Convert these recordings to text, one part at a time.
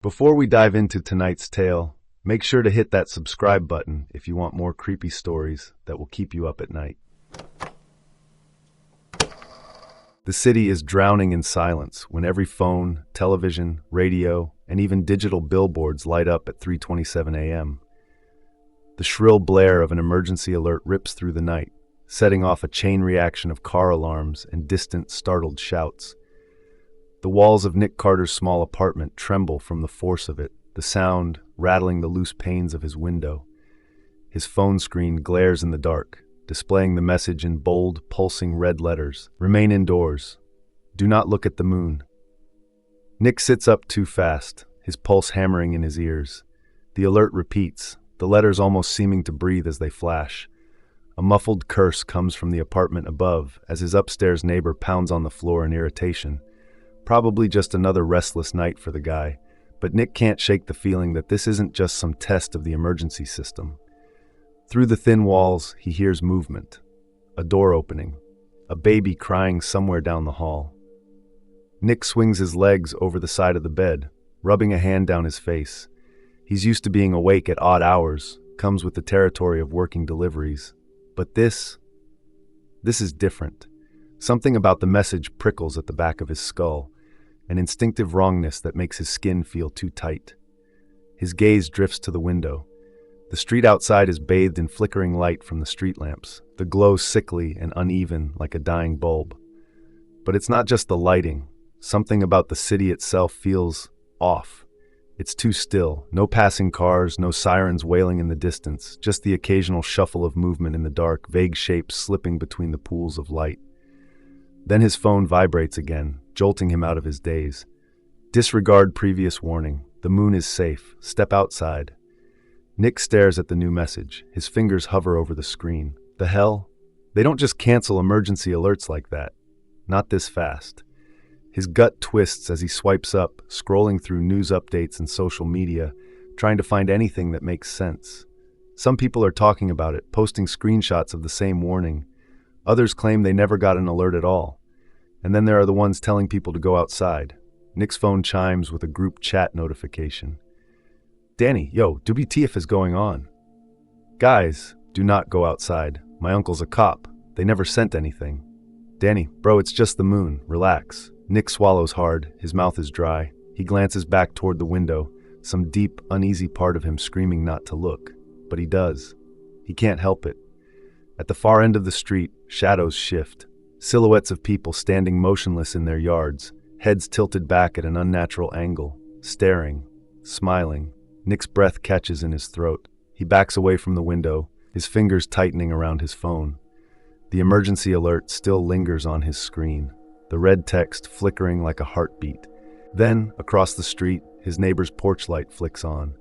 Before we dive into tonight's tale, make sure to hit that subscribe button if you want more creepy stories that will keep you up at night. The city is drowning in silence when every phone, television, radio, and even digital billboards light up at 3:27 a.m. The shrill blare of an emergency alert rips through the night, setting off a chain reaction of car alarms and distant, startled shouts. The walls of Nick Carter's small apartment tremble from the force of it, the sound rattling the loose panes of his window. His phone screen glares in the dark, displaying the message in bold, pulsing red letters. Remain indoors. Do not look at the moon. Nick sits up too fast, his pulse hammering in his ears. The alert repeats, the letters almost seeming to breathe as they flash. A muffled curse comes from the apartment above as his upstairs neighbor pounds on the floor in irritation. Probably just another restless night for the guy, but Nick can't shake the feeling that this isn't just some test of the emergency system. Through the thin walls, he hears movement, a door opening, a baby crying somewhere down the hall. Nick swings his legs over the side of the bed, rubbing a hand down his face. He's used to being awake at odd hours, comes with the territory of working deliveries. But this is different. Something about the message prickles at the back of his skull, an instinctive wrongness that makes his skin feel too tight. His gaze drifts to the window. The street outside is bathed in flickering light from the street lamps, the glow sickly and uneven like a dying bulb. But it's not just the lighting. Something about the city itself feels off. It's too still. No passing cars, no sirens wailing in the distance, just the occasional shuffle of movement in the dark, vague shapes slipping between the pools of light. Then his phone vibrates again, jolting him out of his daze. Disregard previous warning. The moon is safe. Step outside. Nick stares at the new message. His fingers hover over the screen. The hell? They don't just cancel emergency alerts like that. Not this fast. His gut twists as he swipes up, scrolling through news updates and social media, trying to find anything that makes sense. Some people are talking about it, posting screenshots of the same warning. Others claim they never got an alert at all. And then there are the ones telling people to go outside. Nick's phone chimes with a group chat notification. Danny, yo, WTF is going on? Guys, do not go outside. My uncle's a cop. They never sent anything. Danny, bro, it's just the moon. Relax. Nick swallows hard. His mouth is dry. He glances back toward the window, some deep, uneasy part of him screaming not to look. But he does. He can't help it. At the far end of the street, shadows shift. Silhouettes of people standing motionless in their yards, heads tilted back at an unnatural angle, staring, smiling. Nick's breath catches in his throat. He backs away from the window, his fingers tightening around his phone. The emergency alert still lingers on his screen, the red text flickering like a heartbeat. Then, across the street, his neighbor's porch light flicks on.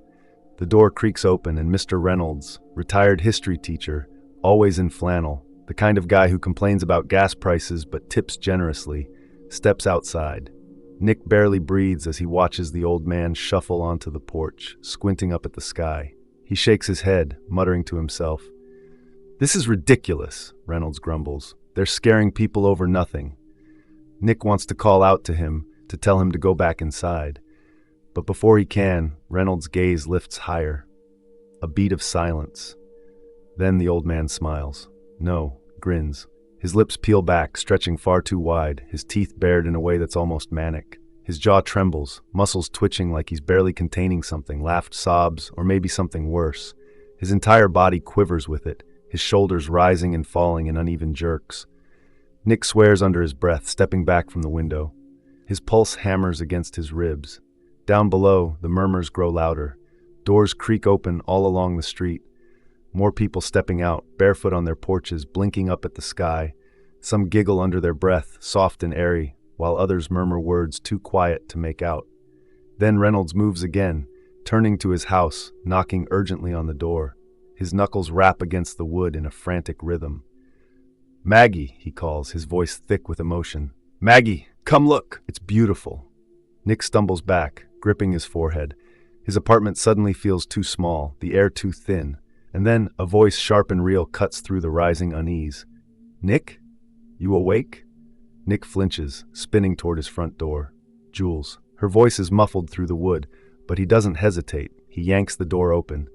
The door creaks open and Mr. Reynolds, retired history teacher, always in flannel, the kind of guy who complains about gas prices but tips generously, steps outside. Nick barely breathes as he watches the old man shuffle onto the porch, squinting up at the sky. He shakes his head, muttering to himself. "This is ridiculous," Reynolds grumbles. "They're scaring people over nothing." Nick wants to call out to him, to tell him to go back inside. But before he can, Reynolds' gaze lifts higher. A beat of silence. Then the old man smiles. No, grins. His lips peel back, stretching far too wide, his teeth bared in a way that's almost manic. His jaw trembles, muscles twitching like he's barely containing something, laughed sobs, or maybe something worse. His entire body quivers with it, his shoulders rising and falling in uneven jerks. Nick swears under his breath, stepping back from the window. His pulse hammers against his ribs. Down below, the murmurs grow louder. Doors creak open all along the street. More people stepping out, barefoot on their porches, blinking up at the sky. Some giggle under their breath, soft and airy, while others murmur words too quiet to make out. Then Reynolds moves again, turning to his house, knocking urgently on the door. His knuckles rap against the wood in a frantic rhythm. "Maggie," he calls, his voice thick with emotion. "Maggie, come look! It's beautiful." Nick stumbles back, gripping his forehead. His apartment suddenly feels too small, the air too thin. And then a voice sharp and real cuts through the rising unease. "Nick? You awake?" Nick flinches, spinning toward his front door. Jules. Her voice is muffled through the wood, But he doesn't hesitate. He yanks the door open.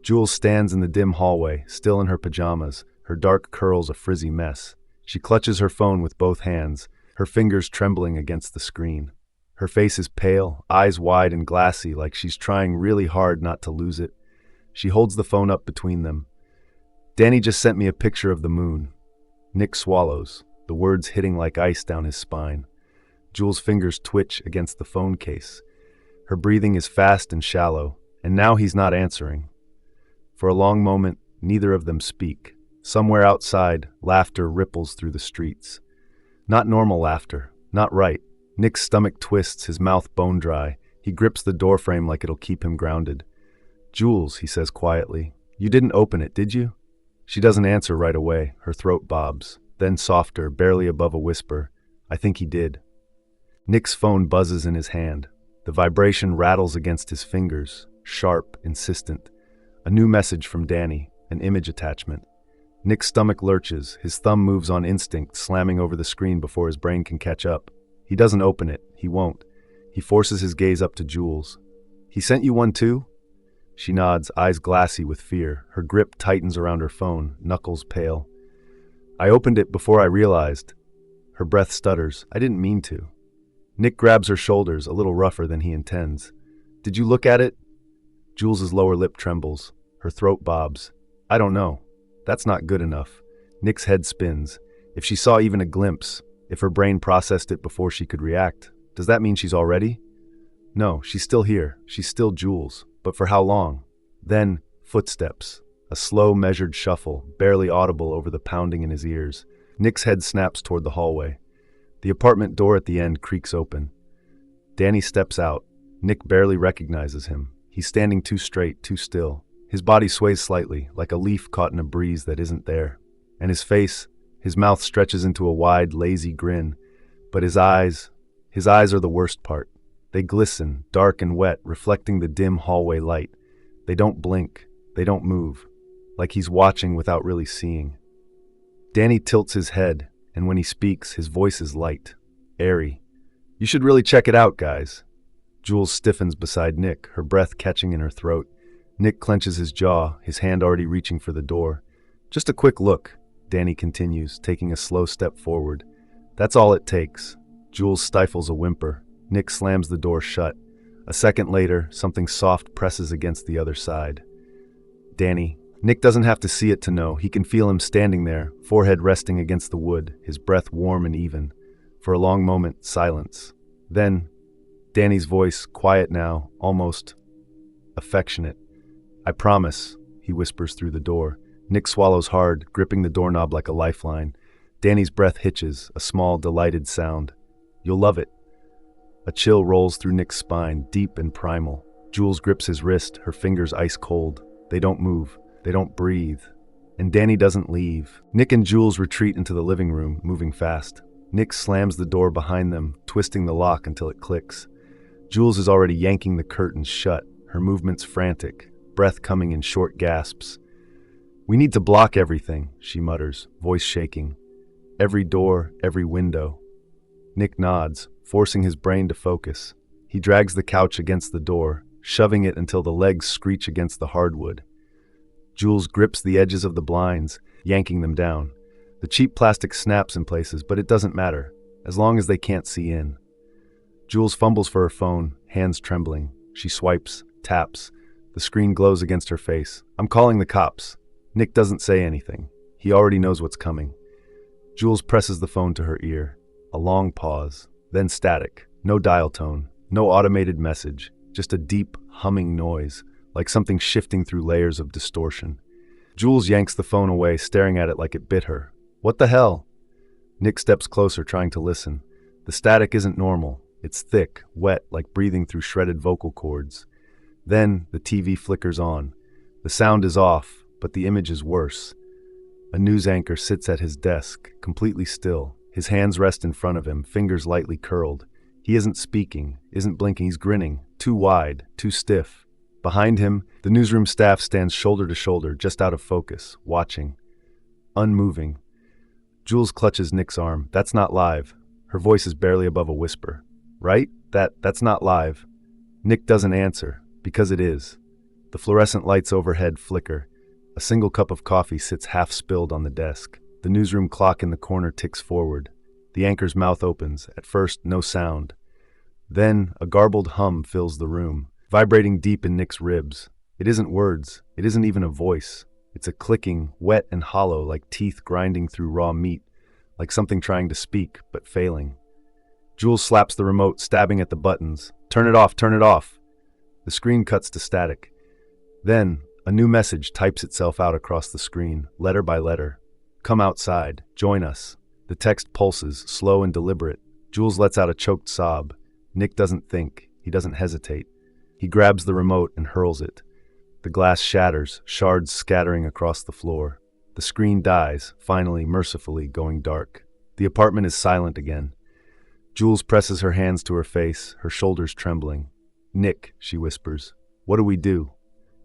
Jules stands in the dim hallway, still in her pajamas, her dark curls a frizzy mess. She clutches her phone with both hands, her fingers trembling against the screen. Her face is pale, eyes wide and glassy, like she's trying really hard not to lose it. She holds the phone up between them. Danny just sent me a picture of the moon. Nick swallows, the words hitting like ice down his spine. Jules' fingers twitch against the phone case. Her breathing is fast and shallow, and now he's not answering. For a long moment, neither of them speak. Somewhere outside, laughter ripples through the streets. Not normal laughter, not right. Nick's stomach twists, his mouth bone dry. He grips the doorframe like it'll keep him grounded. "Jules," he says quietly, "you didn't open it, did you?" She doesn't answer right away. Her throat bobs. Then softer, barely above a whisper, "I think he did." Nick's phone buzzes in his hand. The vibration rattles against his fingers, sharp, insistent. A new message from Danny, an image attachment. Nick's stomach lurches, his thumb moves on instinct, slamming over the screen before his brain can catch up. He doesn't open it. He won't. He forces his gaze up to Jules. "He sent you one too?" She nods, eyes glassy with fear. Her grip tightens around her phone, knuckles pale. "I opened it before I realized." Her breath stutters. "I didn't mean to." Nick grabs her shoulders, a little rougher than he intends. "Did you look at it?" Jules's lower lip trembles. Her throat bobs. "I don't know. That's not good enough." Nick's head spins. If she saw even a glimpse, if her brain processed it before she could react, does that mean she's already? No, she's still here. She's still Jules. But for how long? Then, footsteps. A slow, measured shuffle, barely audible over the pounding in his ears. Nick's head snaps toward the hallway. The apartment door at the end creaks open. Danny steps out. Nick barely recognizes him. He's standing too straight, too still. His body sways slightly, like a leaf caught in a breeze that isn't there. And his face, his mouth stretches into a wide, lazy grin. But his eyes are the worst part. They glisten, dark and wet, reflecting the dim hallway light. They don't blink. They don't move. Like he's watching without really seeing. Danny tilts his head, and when he speaks, his voice is light, airy. "You should really check it out, guys." Jules stiffens beside Nick, her breath catching in her throat. Nick clenches his jaw, his hand already reaching for the door. "Just a quick look," Danny continues, taking a slow step forward. "That's all it takes." Jules stifles a whimper. Nick slams the door shut. A second later, something soft presses against the other side. Danny. Nick doesn't have to see it to know. He can feel him standing there, forehead resting against the wood, his breath warm and even. For a long moment, silence. Then, Danny's voice, quiet now, almost affectionate. "I promise," he whispers through the door. Nick swallows hard, gripping the doorknob like a lifeline. Danny's breath hitches, a small, delighted sound. "You'll love it." A chill rolls through Nick's spine, deep and primal. Jules grips his wrist, her fingers ice cold. They don't move. They don't breathe. And Danny doesn't leave. Nick and Jules retreat into the living room, moving fast. Nick slams the door behind them, twisting the lock until it clicks. Jules is already yanking the curtains shut, her movements frantic, breath coming in short gasps. "We need to block everything," she mutters, voice shaking. "Every door, every window." Nick nods, forcing his brain to focus. He drags the couch against the door, shoving it until the legs screech against the hardwood. Jules grips the edges of the blinds, yanking them down. The cheap plastic snaps in places, but it doesn't matter, as long as they can't see in. Jules fumbles for her phone, hands trembling. She swipes, taps. The screen glows against her face. "I'm calling the cops." Nick doesn't say anything. He already knows what's coming. Jules presses the phone to her ear. A long pause, then static. No dial tone, no automated message, just a deep, humming noise, like something shifting through layers of distortion. Jules yanks the phone away, staring at it like it bit her. "What the hell?" Nick steps closer, trying to listen. The static isn't normal. It's thick, wet, like breathing through shredded vocal cords. Then the TV flickers on. The sound is off, but the image is worse. A news anchor sits at his desk, completely still. His hands rest in front of him, fingers lightly curled. He isn't speaking, isn't blinking, he's grinning, too wide, too stiff. Behind him, the newsroom staff stands shoulder to shoulder, just out of focus, watching. Unmoving. Jules clutches Nick's arm. "That's not live." Her voice is barely above a whisper. "Right? That's not live." Nick doesn't answer, because it is. The fluorescent lights overhead flicker. A single cup of coffee sits half spilled on the desk. The newsroom clock in the corner ticks forward. The anchor's mouth opens. At first, no sound. Then, a garbled hum fills the room, vibrating deep in Nick's ribs. It isn't words. It isn't even a voice. It's a clicking, wet and hollow, like teeth grinding through raw meat, like something trying to speak, but failing. Jules slaps the remote, stabbing at the buttons. Turn it off, turn it off. The screen cuts to static. Then, a new message types itself out across the screen, letter by letter. Come outside. Join us. The text pulses, slow and deliberate. Jules lets out a choked sob. Nick doesn't think. He doesn't hesitate. He grabs the remote and hurls it. The glass shatters, shards scattering across the floor. The screen dies, finally, mercifully, going dark. The apartment is silent again. Jules presses her hands to her face, her shoulders trembling. Nick, she whispers. What do we do?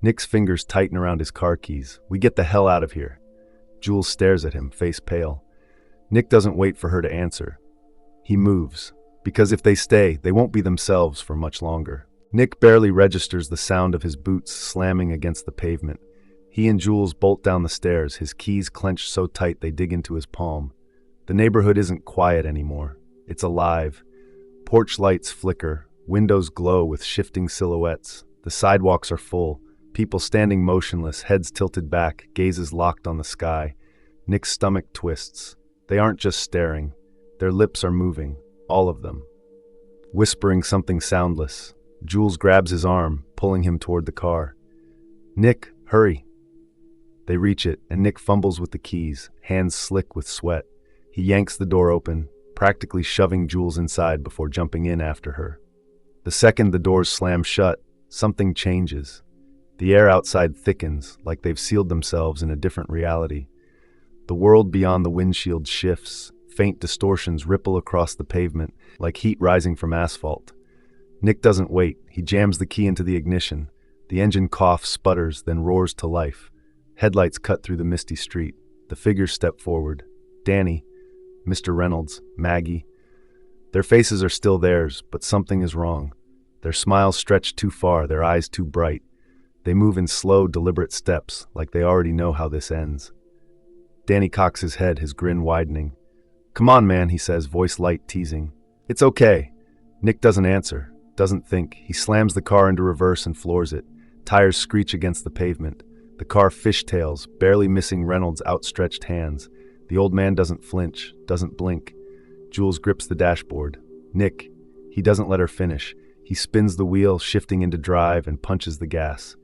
Nick's fingers tighten around his car keys. We get the hell out of here. Jules stares at him, face pale. Nick doesn't wait for her to answer. He moves, because if they stay, they won't be themselves for much longer. Nick barely registers the sound of his boots slamming against the pavement. He and Jules bolt down the stairs, his keys clenched so tight they dig into his palm. The neighborhood isn't quiet anymore. It's alive. Porch lights flicker, windows glow with shifting silhouettes. The sidewalks are full, people standing motionless, heads tilted back, gazes locked on the sky. Nick's stomach twists. They aren't just staring. Their lips are moving, all of them. Whispering something soundless. Jules grabs his arm, pulling him toward the car. Nick, hurry. They reach it, and Nick fumbles with the keys, hands slick with sweat. He yanks the door open, practically shoving Jules inside before jumping in after her. The second the doors slam shut, something changes. The air outside thickens, like they've sealed themselves in a different reality. The world beyond the windshield shifts. Faint distortions ripple across the pavement, like heat rising from asphalt. Nick doesn't wait. He jams the key into the ignition. The engine coughs, sputters, then roars to life. Headlights cut through the misty street. The figures step forward. Danny, Mr. Reynolds, Maggie. Their faces are still theirs, but something is wrong. Their smiles stretch too far, their eyes too bright. They move in slow, deliberate steps, like they already know how this ends. Danny cocks his head, his grin widening. Come on, man, he says, voice light, teasing. It's okay. Nick doesn't answer, doesn't think. He slams the car into reverse and floors it. Tires screech against the pavement. The car fishtails, barely missing Reynolds' outstretched hands. The old man doesn't flinch, doesn't blink. Jules grips the dashboard. Nick, he doesn't let her finish. He spins the wheel, shifting into drive, and punches the gas.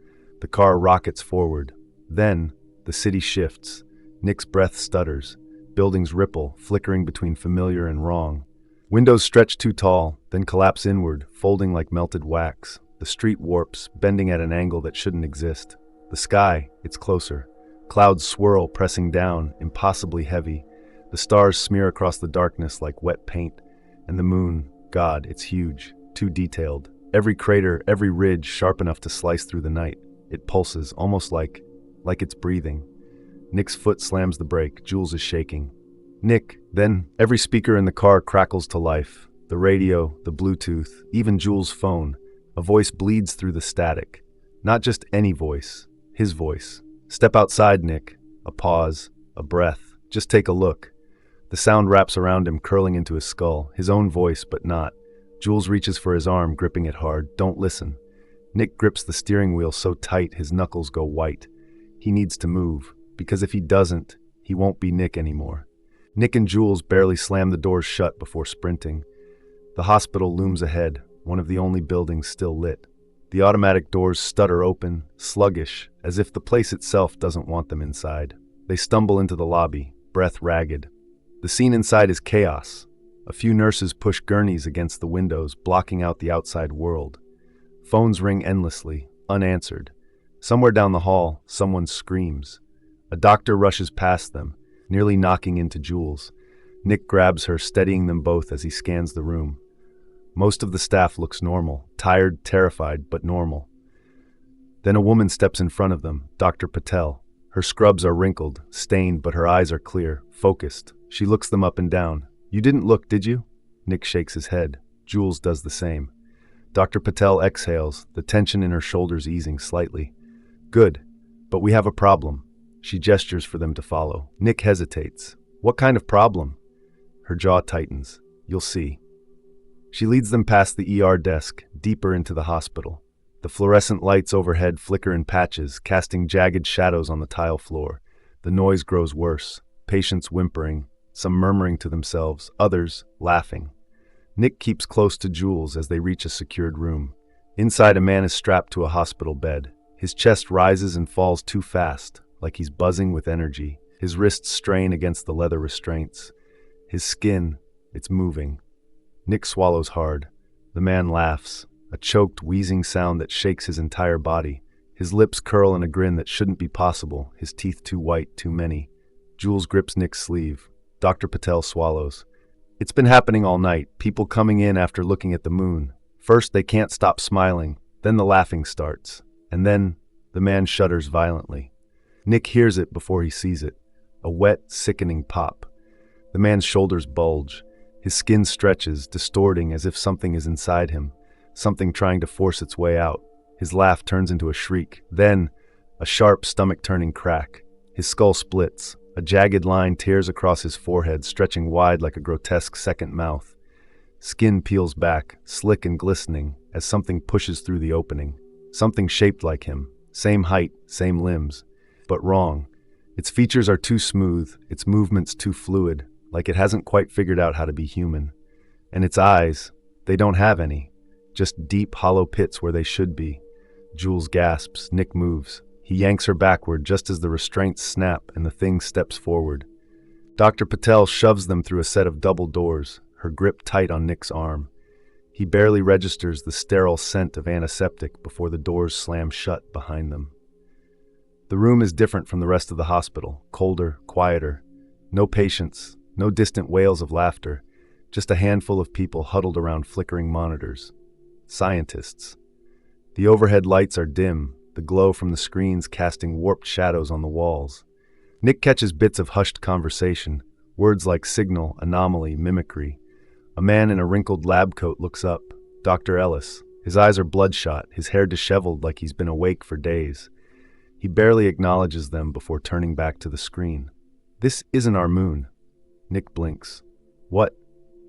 The car rockets forward. Then, the city shifts. Nick's breath stutters. Buildings ripple, flickering between familiar and wrong. Windows stretch too tall, then collapse inward, folding like melted wax. The street warps, bending at an angle that shouldn't exist. The sky, it's closer. Clouds swirl, pressing down, impossibly heavy. The stars smear across the darkness like wet paint. And the moon, God, it's huge, too detailed. Every crater, every ridge sharp enough to slice through the night. It pulses, almost like it's breathing. Nick's foot slams the brake. Jules is shaking. Nick, then every speaker in the car crackles to life. The radio, the Bluetooth, even Jules' phone. A voice bleeds through the static. Not just any voice, his voice. Step outside, Nick. A pause, a breath. Just take a look. The sound wraps around him, curling into his skull. His own voice, but not. Jules reaches for his arm, gripping it hard. Don't listen. Nick grips the steering wheel so tight his knuckles go white. He needs to move, because if he doesn't, he won't be Nick anymore. Nick and Jules barely slam the doors shut before sprinting. The hospital looms ahead, one of the only buildings still lit. The automatic doors stutter open, sluggish, as if the place itself doesn't want them inside. They stumble into the lobby, breath ragged. The scene inside is chaos. A few nurses push gurneys against the windows, blocking out the outside world. Phones ring endlessly, unanswered. Somewhere down the hall, someone screams. A doctor rushes past them, nearly knocking into Jules. Nick grabs her, steadying them both as he scans the room. Most of the staff looks normal, tired, terrified, but normal. Then a woman steps in front of them, Dr. Patel. Her scrubs are wrinkled, stained, but her eyes are clear, focused. She looks them up and down. You didn't look, did you? Nick shakes his head. Jules does the same. Dr. Patel exhales, the tension in her shoulders easing slightly. Good, but we have a problem. She gestures for them to follow. Nick hesitates. What kind of problem? Her jaw tightens. You'll see. She leads them past the ER desk, deeper into the hospital. The fluorescent lights overhead flicker in patches, casting jagged shadows on the tile floor. The noise grows worse, patients whimpering, some murmuring to themselves, others laughing. Nick keeps close to Jules as they reach a secured room. Inside, a man is strapped to a hospital bed. His chest rises and falls too fast, like he's buzzing with energy. His wrists strain against the leather restraints. His skin, it's moving. Nick swallows hard. The man laughs, a choked, wheezing sound that shakes his entire body. His lips curl in a grin that shouldn't be possible, his teeth too white, too many. Jules grips Nick's sleeve. Dr. Patel swallows. It's been happening all night, people coming in after looking at the moon. First, they can't stop smiling, then the laughing starts. And then, the man shudders violently. Nick hears it before he sees it. A wet, sickening pop. The man's shoulders bulge. His skin stretches, distorting as if something is inside him, something trying to force its way out. His laugh turns into a shriek. Then, a sharp, stomach-turning crack. His skull splits. A jagged line tears across his forehead, stretching wide like a grotesque second mouth. Skin peels back, slick and glistening, as something pushes through the opening. Something shaped like him. Same height, same limbs. But wrong. Its features are too smooth, its movements too fluid, like it hasn't quite figured out how to be human. And its eyes, they don't have any. Just deep, hollow pits where they should be. Jules gasps. Nick moves. He yanks her backward just as the restraints snap and the thing steps forward. Dr. Patel shoves them through a set of double doors, her grip tight on Nick's arm. He barely registers the sterile scent of antiseptic before the doors slam shut behind them. The room is different from the rest of the hospital, colder, quieter. No patients, no distant wails of laughter, just a handful of people huddled around flickering monitors. Scientists. The overhead lights are dim, the glow from the screens casting warped shadows on the walls. Nick catches bits of hushed conversation, words like signal, anomaly, mimicry. A man in a wrinkled lab coat looks up. Dr. Ellis. His eyes are bloodshot, his hair disheveled like he's been awake for days. He barely acknowledges them before turning back to the screen. This isn't our moon. Nick blinks. What?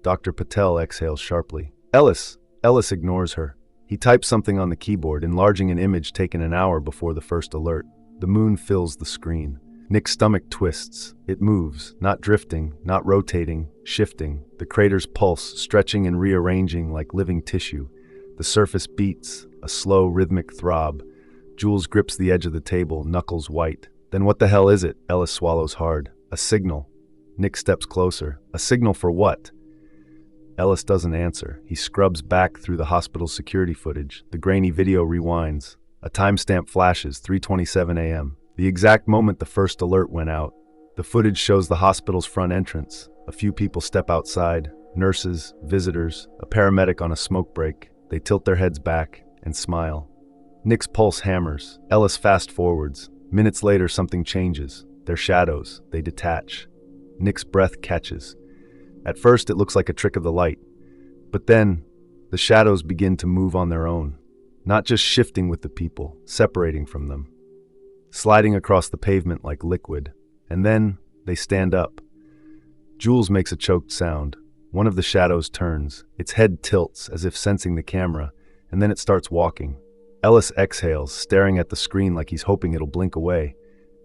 Dr. Patel exhales sharply. Ellis ignores her. He types something on the keyboard, enlarging an image taken an hour before the first alert. The moon fills the screen. Nick's stomach twists. It moves, not drifting, not rotating, shifting. The crater's pulse, stretching and rearranging like living tissue. The surface beats, a slow, rhythmic throb. Jules grips the edge of the table, knuckles white. Then what the hell is it? Ellis swallows hard. A signal. Nick steps closer. A signal for what? Ellis doesn't answer. He scrubs back through the hospital's security footage. The grainy video rewinds. A timestamp flashes, 3:27 a.m. The exact moment the first alert went out. The footage shows the hospital's front entrance. A few people step outside. Nurses, visitors, a paramedic on a smoke break. They tilt their heads back and smile. Nick's pulse hammers. Ellis fast forwards. Minutes later, something changes. They're shadows. They detach. Nick's breath catches. At first, it looks like a trick of the light. But then, the shadows begin to move on their own. Not just shifting with the people, separating from them. Sliding across the pavement like liquid. And then, they stand up. Jules makes a choked sound. One of the shadows turns. Its head tilts, as if sensing the camera, and then it starts walking. Ellis exhales, staring at the screen like he's hoping it'll blink away.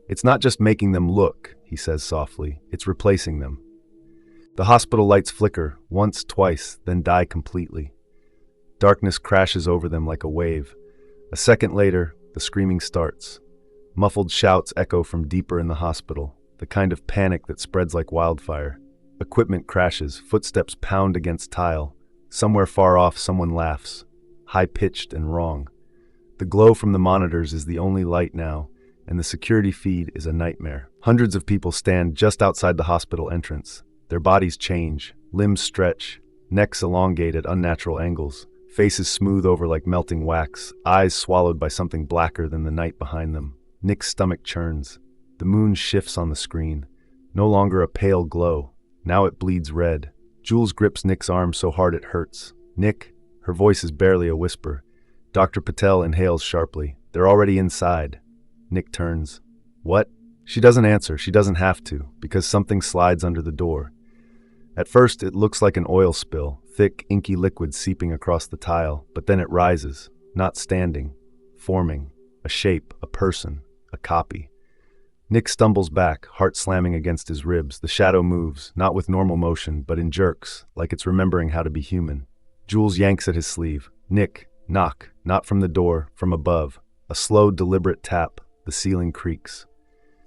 It's not just making them look, he says softly. It's replacing them. The hospital lights flicker, once, twice, then die completely. Darkness crashes over them like a wave. A second later, the screaming starts. Muffled shouts echo from deeper in the hospital, the kind of panic that spreads like wildfire. Equipment crashes, footsteps pound against tile. Somewhere far off, someone laughs, high-pitched and wrong. The glow from the monitors is the only light now, and the security feed is a nightmare. Hundreds of people stand just outside the hospital entrance. Their bodies change, limbs stretch, necks elongate at unnatural angles, faces smooth over like melting wax, eyes swallowed by something blacker than the night behind them. Nick's stomach churns. The moon shifts on the screen. No longer a pale glow. Now it bleeds red. Jules grips Nick's arm so hard it hurts. Nick, Her voice is barely a whisper. Dr. Patel inhales sharply. They're already inside. Nick turns. What? She doesn't answer. She doesn't have to, because something slides under the door. At first, it looks like an oil spill, thick, inky liquid seeping across the tile, but then it rises, not standing, forming, a shape, a person, a copy. Nick stumbles back, heart slamming against his ribs. The shadow moves, not with normal motion, but in jerks, like it's remembering how to be human. Jules yanks at his sleeve. Nick, knock, not from the door, from above. A slow, deliberate tap. The ceiling creaks.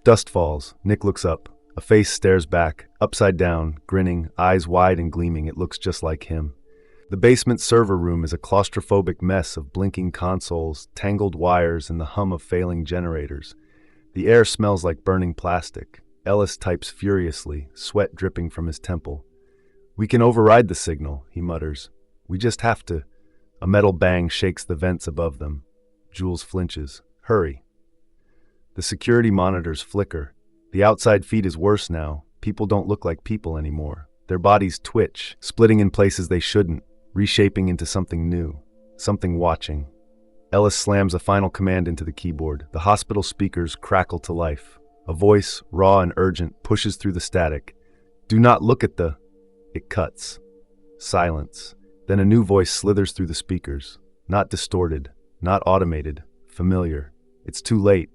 Dust falls. Nick looks up. A face stares back, upside down, grinning, eyes wide and gleaming. It looks just like him. The basement server room is a claustrophobic mess of blinking consoles, tangled wires, and the hum of failing generators. The air smells like burning plastic. Ellis types furiously, sweat dripping from his temple. "We can override the signal," he mutters. "We just have to." A metal bang shakes the vents above them. Jules flinches. "Hurry." The security monitors flicker. The outside feed is worse now. People don't look like people anymore. Their bodies twitch, splitting in places they shouldn't, reshaping into something new, something watching. Ellis slams a final command into the keyboard. The hospital speakers crackle to life. A voice, raw and urgent, pushes through the static. "Do not look at the..." It cuts. Silence. Then a new voice slithers through the speakers. Not distorted, not automated, familiar. It's too late.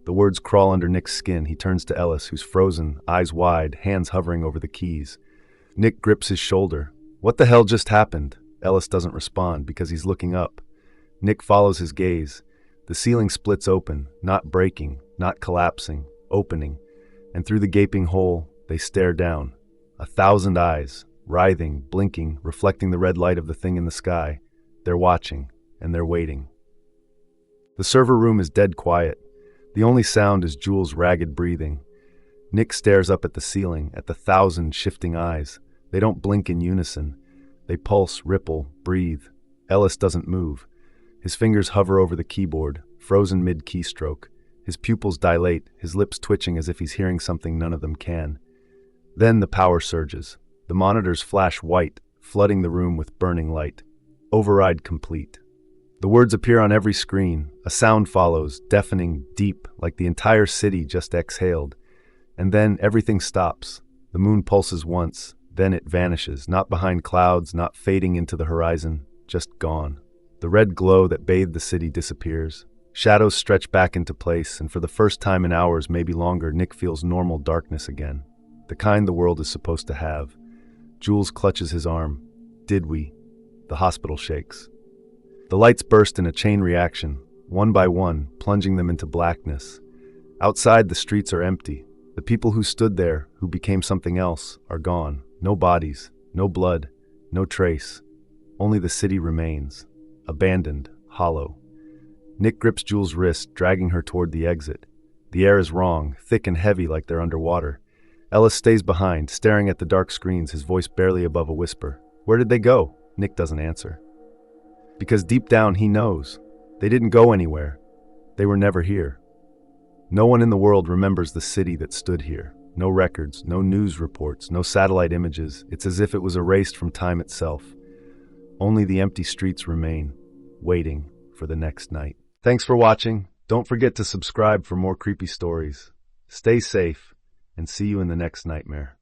The words crawl under Nick's skin. He turns to Ellis, who's frozen, eyes wide, hands hovering over the keys. Nick grips his shoulder. "What the hell just happened?" Ellis doesn't respond because he's looking up. Nick follows his gaze. The ceiling splits open, not breaking, not collapsing, opening. And through the gaping hole, they stare down. 1,000 eyes, writhing, blinking, reflecting the red light of the thing in the sky. They're watching, and they're waiting. The server room is dead quiet. The only sound is Jules' ragged breathing. Nick stares up at the ceiling, at the 1,000 shifting eyes. They don't blink in unison. They pulse, ripple, breathe. Ellis doesn't move. His fingers hover over the keyboard, frozen mid-keystroke. His pupils dilate, his lips twitching as if he's hearing something none of them can. Then the power surges. The monitors flash white, flooding the room with burning light. Override complete. The words appear on every screen. A sound follows, deafening, deep, like the entire city just exhaled. And then everything stops. The moon pulses once, then it vanishes, not behind clouds, not fading into the horizon, just gone. The red glow that bathed the city disappears. Shadows stretch back into place, and for the first time in hours, maybe longer, Nick feels normal darkness again. The kind the world is supposed to have. Jules clutches his arm. Did we? The hospital shakes. The lights burst in a chain reaction, one by one, plunging them into blackness. Outside, the streets are empty. The people who stood there, who became something else, are gone. No bodies, no blood, no trace. Only the city remains. Abandoned, hollow. Nick grips Jules' wrist, dragging her toward the exit. The air is wrong, thick and heavy like they're underwater. Ellis stays behind, staring at the dark screens, his voice barely above a whisper. Where did they go? Nick doesn't answer. Because deep down he knows. They didn't go anywhere. They were never here. No one in the world remembers the city that stood here. No records, no news reports, no satellite images. It's as if it was erased from time itself. Only the empty streets remain, waiting for the next night. Thanks for watching. Don't forget to subscribe for more creepy stories. Stay safe, and see you in the next nightmare.